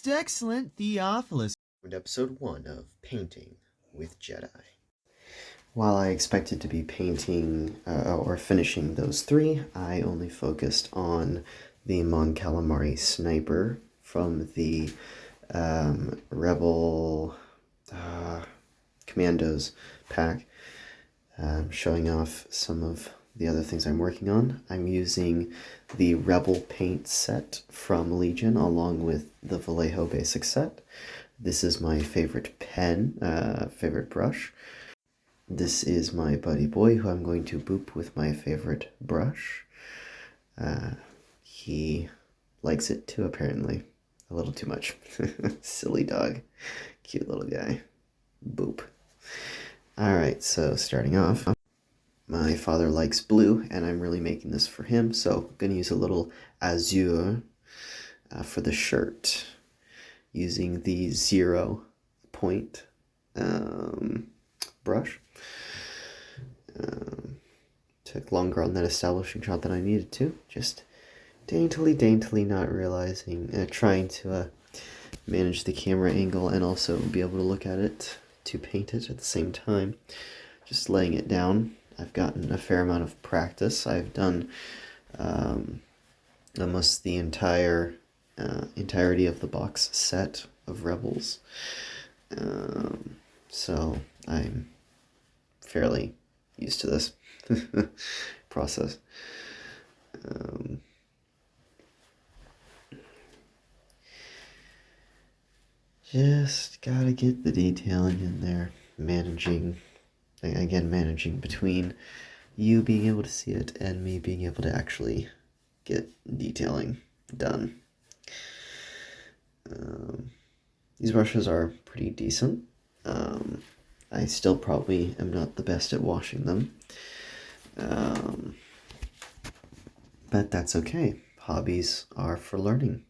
Most excellent Theophilus. Episode 1 of Painting with Jedi. While I expected to be painting or finishing those three, I only focused on the Mon Calamari Sniper from the Rebel Commandos pack, showing off some of the other things I'm working on. I'm using the Rebel paint set from Legion along with the Vallejo basic set. This is my favorite pen, favorite brush. This is my buddy boy who I'm going to boop with my favorite brush. He likes it too, apparently. A little too much. Silly dog. Cute little guy. Boop. Alright, so starting off, my father likes blue, and I'm really making this for him, so I'm going to use a little azure for the shirt, using the 0 point brush. Took longer on that establishing shot than I needed to, just daintily not realizing, trying to manage the camera angle and also be able to look at it to paint it at the same time. Just laying it down. I've gotten a fair amount of practice. I've done almost the entirety of the box set of Rebels, so I'm fairly used to this process. Just gotta get the detailing in there, managing between you being able to see it and me being able to actually get detailing done. These brushes are pretty decent. I still probably am not the best at washing them, but that's okay. Hobbies are for learning.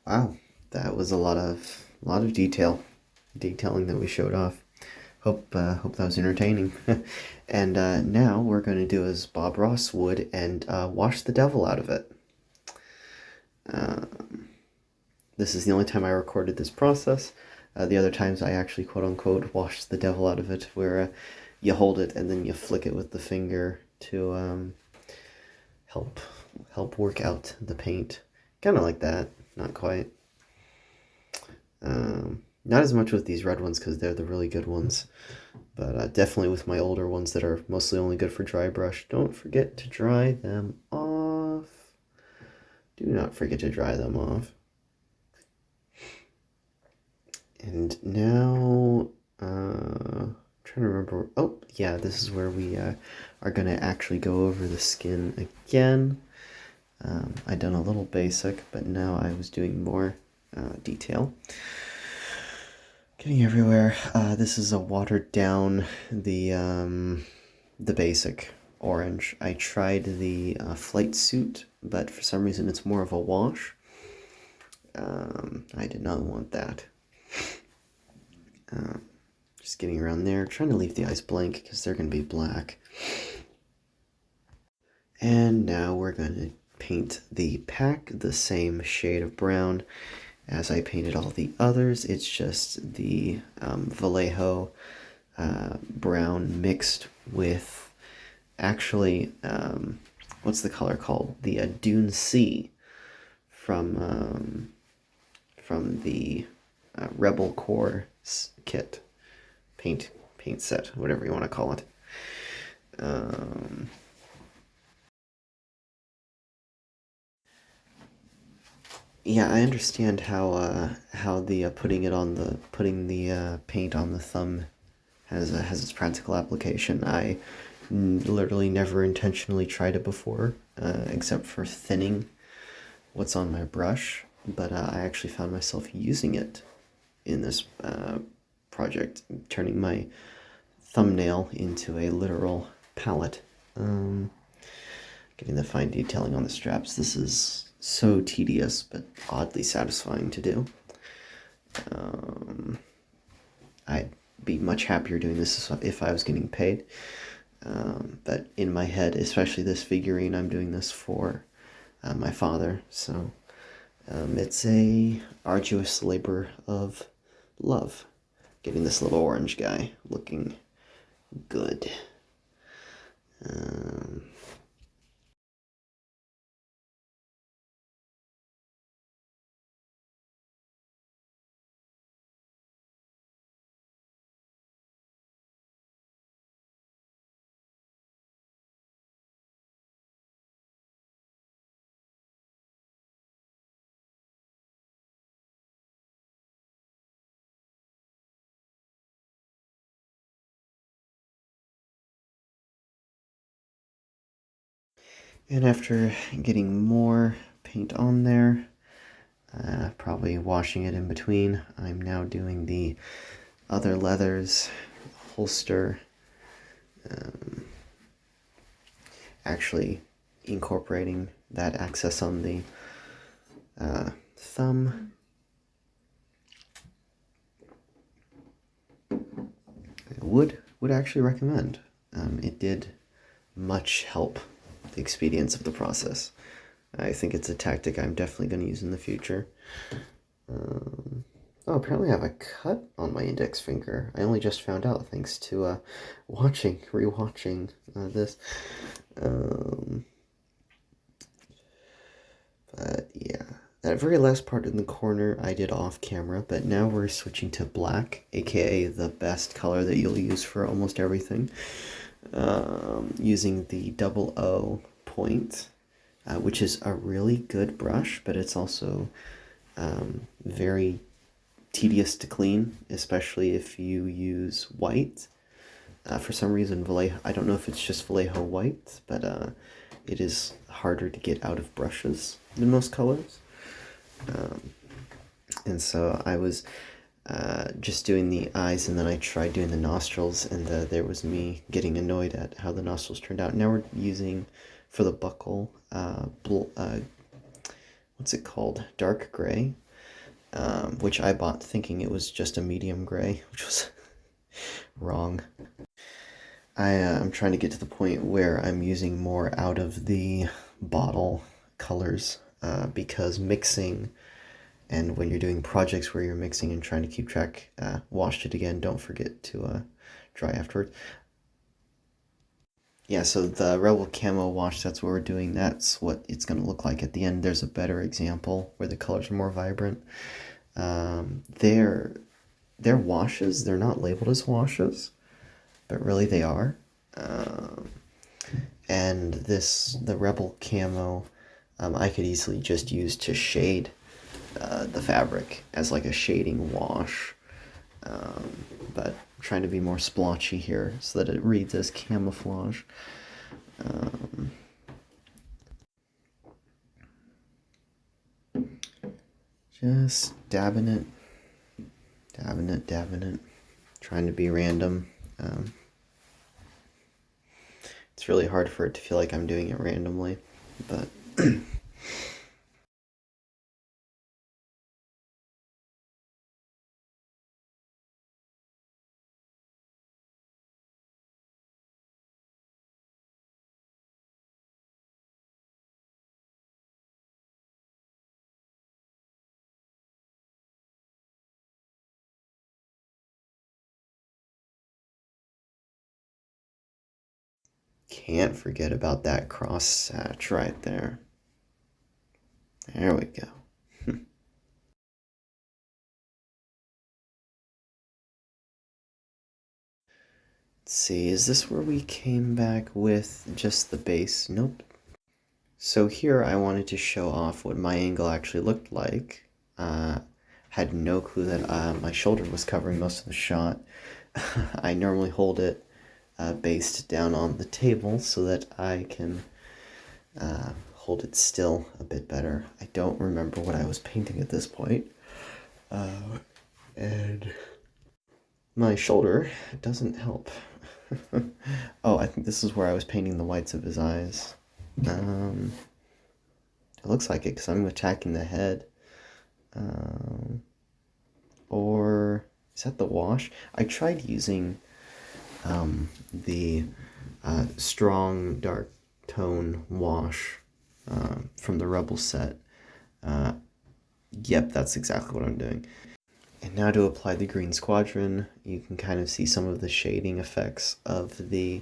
Wow, that was a lot of detailing that we showed off. Hope that was entertaining. And now we're going to do as Bob Ross would and wash the devil out of it. This is the only time I recorded this process. The other times I actually quote-unquote washed the devil out of it, where you hold it and then you flick it with the finger to help work out the paint. Kind of like that. Not quite. Not as much with these red ones because they're the really good ones, but definitely with my older ones that are mostly only good for dry brush. Don't forget to dry them off. Do not forget to dry them off. And now, I'm trying to remember. Oh, yeah, this is where we are going to actually go over the skin again. I done a little basic, but now I was doing more detail. Getting everywhere. This is a watered down the basic orange. I tried the flight suit, but for some reason it's more of a wash. I did not want that. Just getting around there, trying to leave the eyes blank because they're going to be black. And now we're going to paint the pack the same shade of brown as I painted all the others. It's just the Vallejo brown mixed with, actually, what's the color called? The Dune Sea from the Rebel Core kit, paint set, whatever you want to call it. Yeah, I understand how the putting the paint on the thumb has its practical application. I literally never intentionally tried it before, except for thinning what's on my brush. But I actually found myself using it in this project, turning my thumbnail into a literal palette. Getting the fine detailing on the straps. This is so tedious, but oddly satisfying to do. I'd be much happier doing this if I was getting paid. But in my head, especially this figurine, I'm doing this for my father. So it's a arduous labor of love. Getting this little orange guy looking good. And after getting more paint on there, probably washing it in between, I'm now doing the other leathers, holster, actually incorporating that access on the thumb. Would actually recommend. It did much help the expedience of the process. I think it's a tactic I'm definitely going to use in the future. Oh, apparently I have a cut on my index finger. I only just found out thanks to rewatching this. But yeah, that very last part in the corner I did off camera, but now we're switching to black, aka the best color that you'll use for almost everything. Using the 00 point, which is a really good brush, but it's also very tedious to clean, especially if you use white. For some reason, Vallejo, I don't know if it's just Vallejo white, but it is harder to get out of brushes than most colors. And so I was just doing the eyes, and then I tried doing the nostrils, and there was me getting annoyed at how the nostrils turned out. Now we're using, for the buckle, what's it called? Dark gray, which I bought thinking it was just a medium gray, which was wrong. I'm trying to get to the point where I'm using more out of the bottle colors, because mixing, and when you're doing projects where you're mixing and trying to keep track, washed it again, don't forget to dry afterwards. Yeah, so the Rebel Camo wash, that's what we're doing. That's what it's going to look like at the end. There's a better example where the colors are more vibrant. They're washes. They're not labeled as washes, but really they are. And the Rebel Camo, I could easily just use to shade the fabric as like a shading wash, but I'm trying to be more splotchy here so that it reads as camouflage. Just dabbing it, trying to be random. It's really hard for it to feel like I'm doing it randomly, but can't forget about that cross hatch right there. There we go. Let's see, is this where we came back with just the base? Nope. So here I wanted to show off what my angle actually looked like. Had no clue that my shoulder was covering most of the shot. I normally hold it based down on the table so that I can hold it still a bit better. I don't remember what I was painting at this point. And My shoulder doesn't help. Oh, I think this is where I was painting the whites of his eyes. It looks like it because I'm attacking the head. Or is that the wash? I tried using the strong dark tone wash from the Rebel set. Yep, that's exactly what I'm doing. And now to apply the Green Squadron, you can kind of see some of the shading effects of the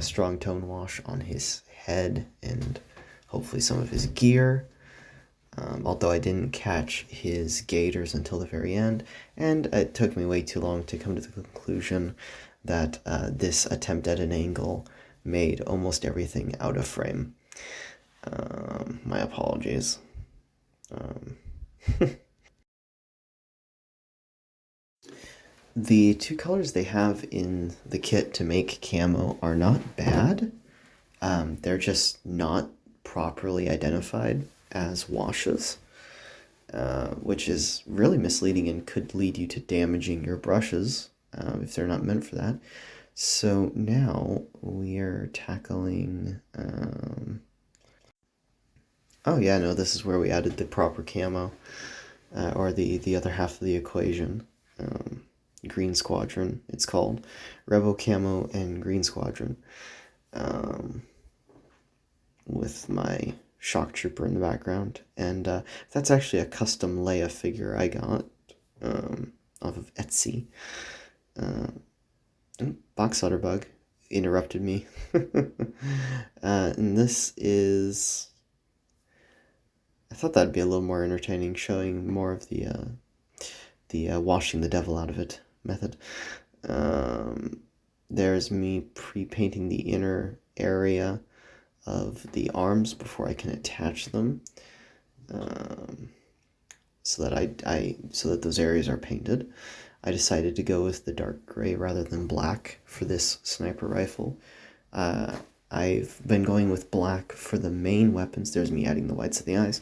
strong tone wash on his head and hopefully some of his gear. Although I didn't catch his gaiters until the very end, and it took me way too long to come to the conclusion that this attempt at an angle made almost everything out of frame. My apologies. The two colors they have in the kit to make camo are not bad. They're just not properly identified as washes, which is really misleading and could lead you to damaging your brushes if they're not meant for that. So now we are tackling... oh yeah, no, this is where we added the proper camo, or the other half of the equation. Green Squadron, it's called. Rebel Camo and Green Squadron. With my shock trooper in the background. And that's actually a custom Leia figure I got off of Etsy. Box Otter Bug interrupted me. And this is... I thought that'd be a little more entertaining, showing more of the washing the devil out of it method. There's me pre-painting the inner area of the arms before I can attach them, so that those areas are painted. I decided to go with the dark gray rather than black for this sniper rifle. I've been going with black for the main weapons. There's me adding the whites of the eyes.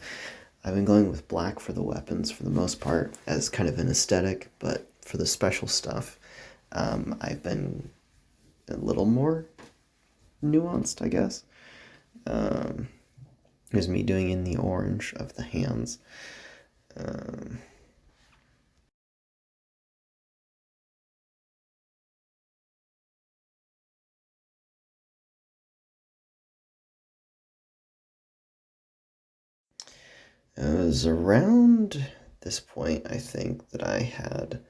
I've been going with black for the weapons for the most part as kind of an aesthetic, but for the special stuff, I've been a little more nuanced, I guess. Here's me doing in the orange of the hands. It was around this point, I think, that I had...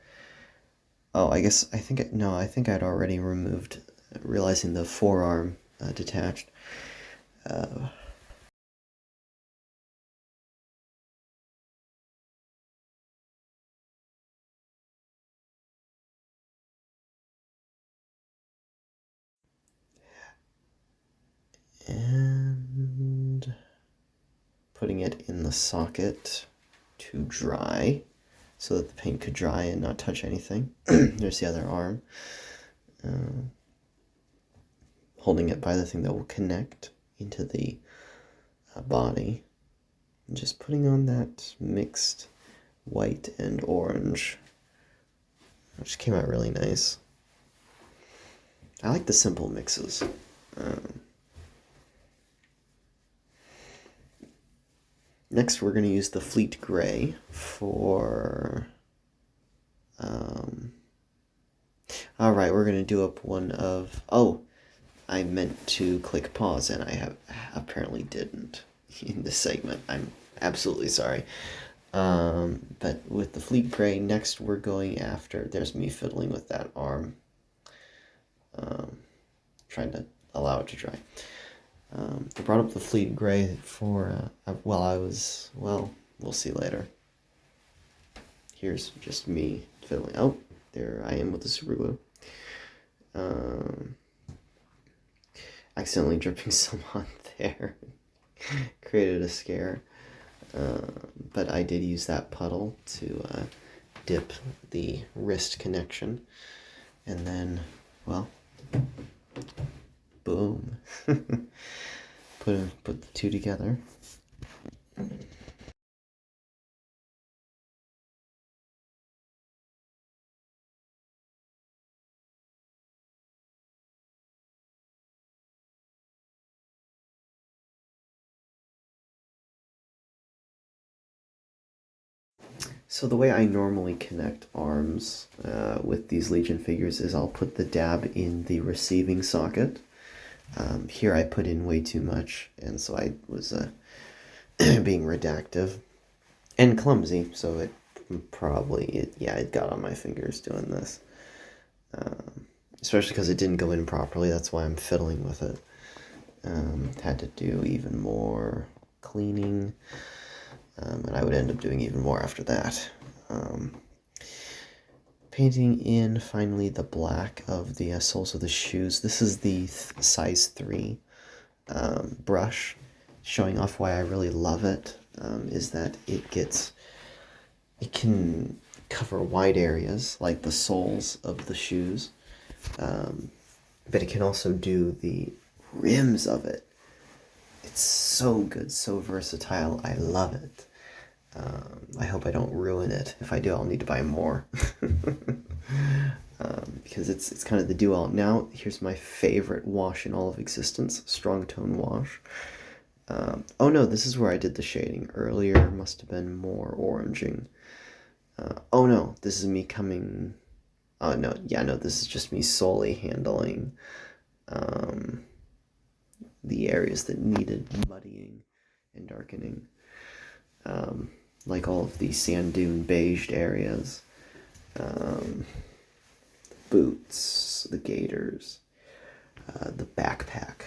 Oh, I think I'd already removed, realizing the forearm detached. And putting it in the socket to dry so that the paint could dry and not touch anything. There's the other arm. Holding it by the thing that will connect into the body. And just putting on that mixed white and orange, which came out really nice. I like the simple mixes. Next, we're going to use the Fleet Gray for... Alright, we're going to do up one of... Oh, I meant to click pause, and I apparently didn't in this segment. I'm absolutely sorry. But with the Fleet Gray, next we're going after... There's me fiddling with that arm. Trying to allow it to dry. I brought up the Fleet Gray for, we'll see later. Here's just me fiddling. Oh, there I am with the super glue. Accidentally dripping some on there. Created a scare. But I did use that puddle to dip the wrist connection. And then, well, boom. Put the two together. So the way I normally connect arms with these Legion figures is I'll put the dab in the receiving socket. Here I put in way too much, and so I was being redactive and clumsy, so it it got on my fingers doing this. Especially because it didn't go in properly, that's why I'm fiddling with it. Had to do even more cleaning, and I would end up doing even more after that. Painting in finally the black of the soles of the shoes. This is the size 3 brush. Showing off why I really love it is that it can cover wide areas like the soles of the shoes, but it can also do the rims of it. It's so good, so versatile. I love it. I hope I don't ruin it. If I do, I'll need to buy more. Because it's kind of the do-all. Now, here's my favorite wash in all of existence, Strong Tone Wash. Oh no, this is where I did the shading. Earlier must have been more oranging. Oh no, this is me coming... Oh no, this is just me solely handling the areas that needed muddying and darkening. Like all of the sand dune beiged areas. Boots, the gaiters, the backpack.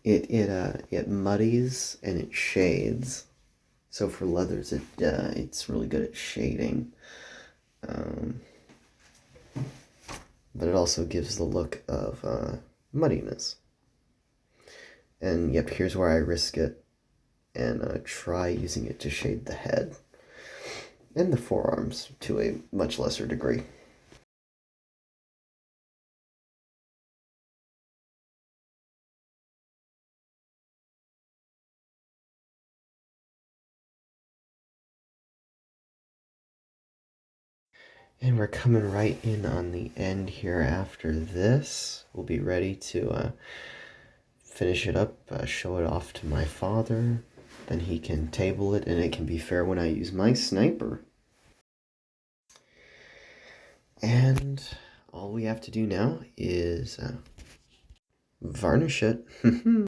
It muddies and it shades. So for leathers, it's really good at shading. But it also gives the look of muddiness. And yep, here's where I risk it and try using it to shade the head and the forearms to a much lesser degree. And we're coming right in on the end here after this. We'll be ready to finish it up, show it off to my father. Then he can table it, and it can be fair when I use my sniper. And all we have to do now is varnish it.